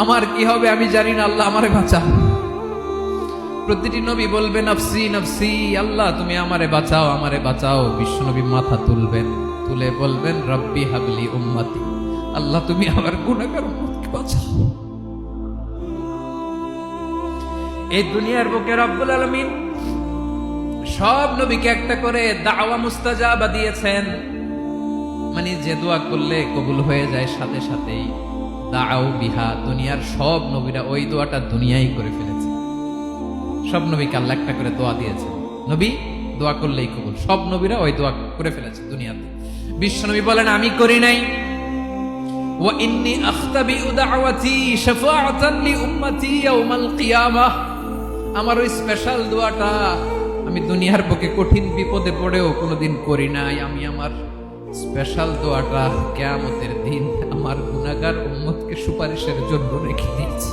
আমার কি হবে আমি জানি না, আল্লাহ আমারে বাঁচাও। প্রতিটি নবী বলবেন নফসি নফসি, আল্লাহ তুমি আমারে বাঁচাও আমারে বাঁচাও। বিশ্বনবী মাথা তুলবেন, তুলে বলবেন রব্বি হাবলি উম্মতি, আল্লাহ তুমি আমার গুনাহগার উম্মতকে বাঁচাও। এই দুনিয়ার বুকে রব্বুল আলামিন সব নবীকে একটা করে দাওয়া মুস্তাজাবা দিয়েছেন, মানে যে দোয়া করলে কবুল হয়ে যায় সাথে সাথেই। দাও বিহা, দুনিয়ার সব নবীরা ওই দোয়াটা দুনিয়ায় করে ফেলেছে। সব নবীকে আল্লাহ একটা করে দোয়া দিয়েছেন, নবী দোয়া করলেই কবুল। সব নবীরা ওই দোয়া করে ফেলেছে দুনিয়াতে। বিশ্ব নবী বলেন আমি করি নাই। ওয়া ইন্নী আখতাবিউ দাওয়াতি শাফাআতান লি উম্মতি ইয়াউমাল কিয়ামাহ, আমার ওই স্পেশাল দোয়াটা আমি দুনিয়ার বুকে কঠিন বিপদে পড়েও কোনোদিন করি নাই। আমি আমার স্পেশাল দোয়াটা কিয়ামতের দিন আমার গুনাহগার উম্মতকে সুপারিশের জন্য রেখে দিয়েছি।